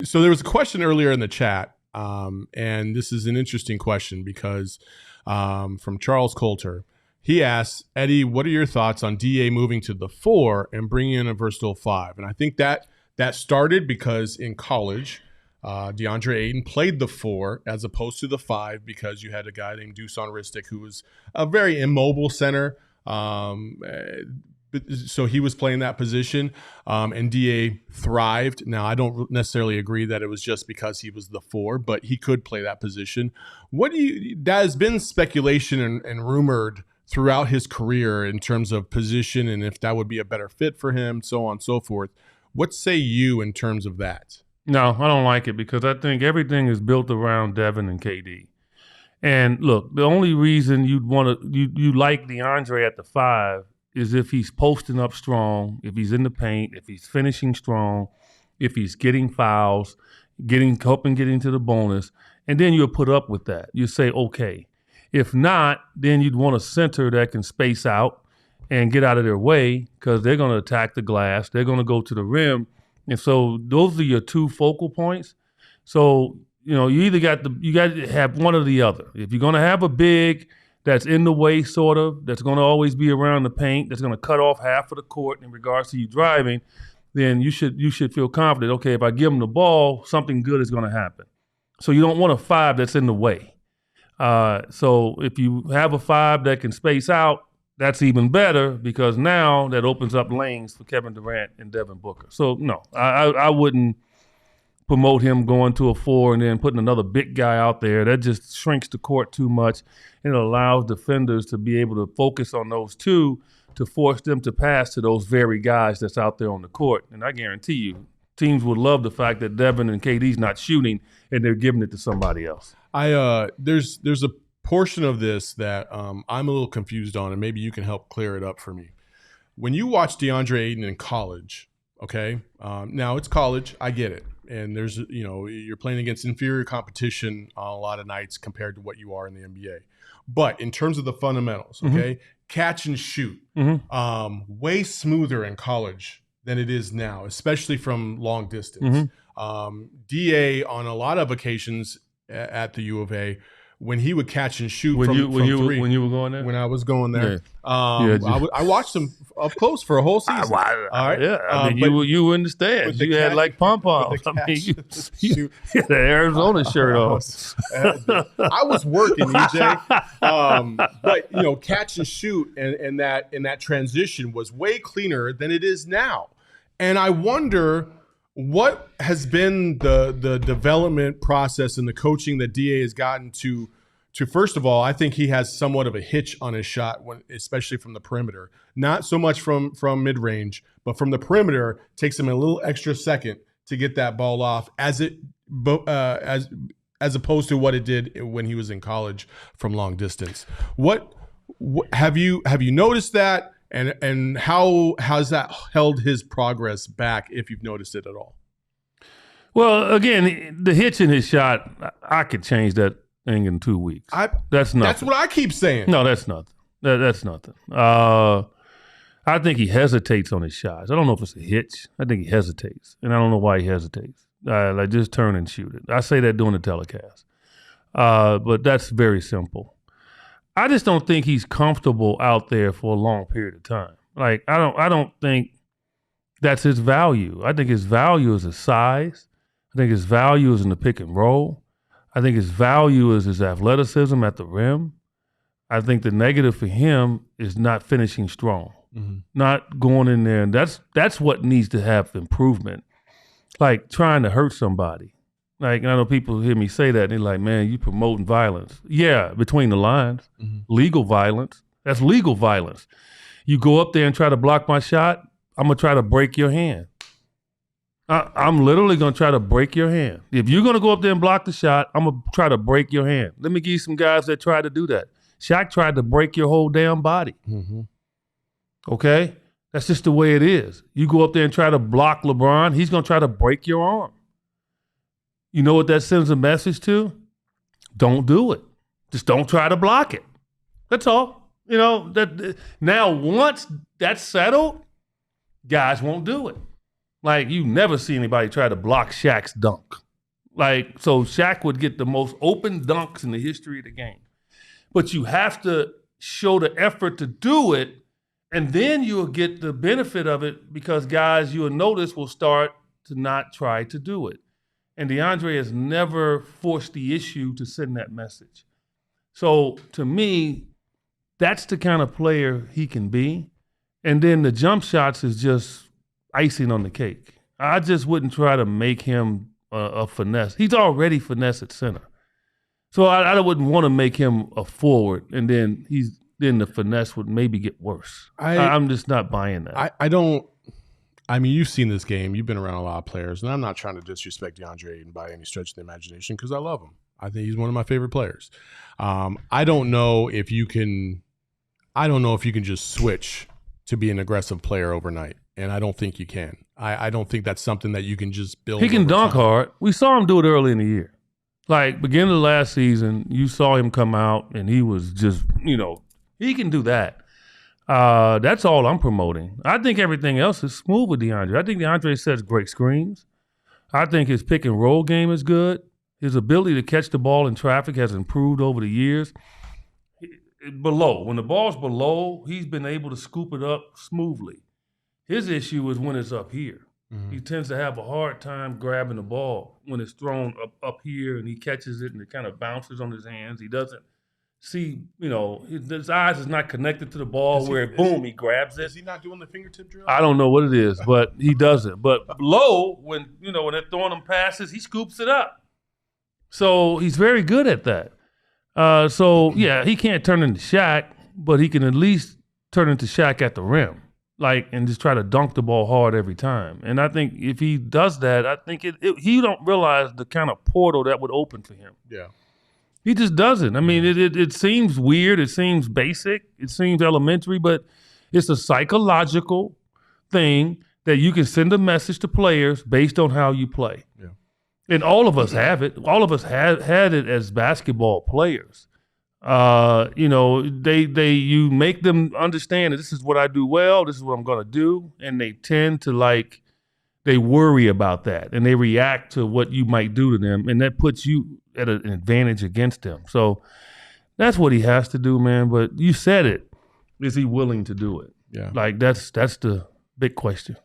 So there was a question earlier in the chat, and this is an interesting question because from Charles Coulter. He asks, Eddie, what are your thoughts on DA moving to the 4 and bringing in a versatile 5? And I think that started because in college, Deandre Ayton played the 4 as opposed to the 5 because you had a guy named Dusan Ristic who was a very immobile center. So he was playing that position, and DA thrived. Now, I don't necessarily agree that it was just because he was the 4, but he could play that position. That has been speculation and rumored throughout his career in terms of position and if that would be a better fit for him, so on and so forth. What say you in terms of that? No, I don't like it because I think everything is built around Devin and KD. And look, the only reason you like DeAndre at the 5 is if he's posting up strong, if he's in the paint, if he's finishing strong, if he's getting fouls, helping get into the bonus, and then you'll put up with that. You say, okay. If not, then you'd want a center that can space out and get out of their way because they're going to attack the glass. They're going to go to the rim. And so those are your 2 focal points. So, you either got to have one or the other. If you're going to have a big that's in the way, sort of, that's going to always be around the paint, that's going to cut off half of the court in regards to you driving, then you should feel confident, okay, if I give them the ball, something good is going to happen. So you don't want a 5 that's in the way. So if you have a 5 that can space out, that's even better because now that opens up lanes for Kevin Durant and Devin Booker. So no, I wouldn't promote him going to a 4 and then putting another big guy out there. That just shrinks the court too much and it allows defenders to be able to focus on those 2 to force them to pass to those very guys that's out there on the court. And I guarantee you, teams would love the fact that Devin and KD's not shooting and they're giving it to somebody else. There's a portion of this that I'm a little confused on, and maybe you can help clear it up for me. When you watch DeAndre Ayton in college, okay, now it's college, I get it, and there's you're playing against inferior competition on a lot of nights compared to what you are in the NBA. But in terms of the fundamentals, okay, catch and shoot, way smoother in college than it is now, especially from long distance. DA on a lot of occasions at the U of A, when he would catch and shoot from 3. When you were going there? When I was going there. I watched him up close for a whole season. All right. Yeah, I mean, you were in the stands. You had like pom-poms. I mean, you had the Arizona shirt on. I was working, EJ. But, catch and shoot and that transition was way cleaner than it is now. And I wonder what has been the development process and the coaching that DA has gotten to first of all, I think he has somewhat of a hitch on his shot, especially from the perimeter. Not so much from mid-range, but from the perimeter, takes him a little extra second to get that ball off as opposed to what it did when he was in college from long distance. What have you noticed that? And how has that held his progress back, if you've noticed it at all? Well, again, the hitch in his shot, I could change that thing in 2 weeks. That's nothing. That's what I keep saying. No, that's nothing. That's nothing. I think he hesitates on his shots. I don't know if it's a hitch. I think he hesitates, and I don't know why he hesitates. Like, just turn and shoot it. I say that during the telecast. But that's very simple. I just don't think he's comfortable out there for a long period of time. Like, I don't think that's his value. I think his value is his size. I think his value is in the pick and roll. I think his value is his athleticism at the rim. I think the negative for him is not finishing strong, not going in there. And that's what needs to have improvement, like trying to hurt somebody. Like, and I know people hear me say that, and they're like, man, you promoting violence. Yeah, between the lines, legal violence. That's legal violence. You go up there and try to block my shot, I'm going to try to break your hand. I'm literally going to try to break your hand. If you're going to go up there and block the shot, I'm going to try to break your hand. Let me give you some guys that tried to do that. Shaq tried to break your whole damn body. Okay? That's just the way it is. You go up there and try to block LeBron, he's going to try to break your arm. You know what that sends a message to? Don't do it. Just don't try to block it. That's all. You know, that now once that's settled, guys won't do it. Like, you never see anybody try to block Shaq's dunk. Like, so Shaq would get the most open dunks in the history of the game. But you have to show the effort to do it, and then you'll get the benefit of it because guys you'll notice will start to not try to do it. And Deandre has never forced the issue to send that message. So to me, that's the kind of player he can be. And then the jump shots is just icing on the cake. I just wouldn't try to make him a finesse. He's already finesse at center. So I wouldn't want to make him a forward, and then the finesse would maybe get worse. I'm just not buying that. I mean, you've seen this game. You've been around a lot of players, and I'm not trying to disrespect Deandre Ayton by any stretch of the imagination because I love him. I think he's one of my favorite players. I don't know if you can just switch to be an aggressive player overnight, and I don't think you can. I don't think that's something that you can just build. He can dunk hard. We saw him do it early in the year. Like, beginning of last season, you saw him come out, and he was just, he can do that. That's all I'm promoting. I think everything else is smooth with Deandre. I think Deandre sets great screens. I think his pick and roll game is good. His ability to catch the ball in traffic has improved over the years. When the ball's below, he's been able to scoop it up smoothly. His issue is when it's up here. Mm-hmm. He tends to have a hard time grabbing the ball when it's thrown up here, and he catches it and it kind of bounces on his hands. He doesn't see, his eyes is not connected to the ball he grabs it. Is he not doing the fingertip drill? I don't know what it is, but he does it. But below, when they're throwing him passes, he scoops it up. So he's very good at that. He can't turn into Shaq, but he can at least turn into Shaq at the rim. And just try to dunk the ball hard every time. And I think if he does that, I think he don't realize the kind of portal that would open for him. Yeah. He just doesn't. I mean, it seems weird. It seems basic. It seems elementary, but it's a psychological thing that you can send a message to players based on how you play. Yeah. And all of us have it. All of us had it as basketball players. You make them understand that this is what I do well, this is what I'm going to do, and they tend to they worry about that, and they react to what you might do to them, and that puts you at an advantage against them. So that's what he has to do, man. But you said it. Is he willing to do it? Yeah. That's the big question.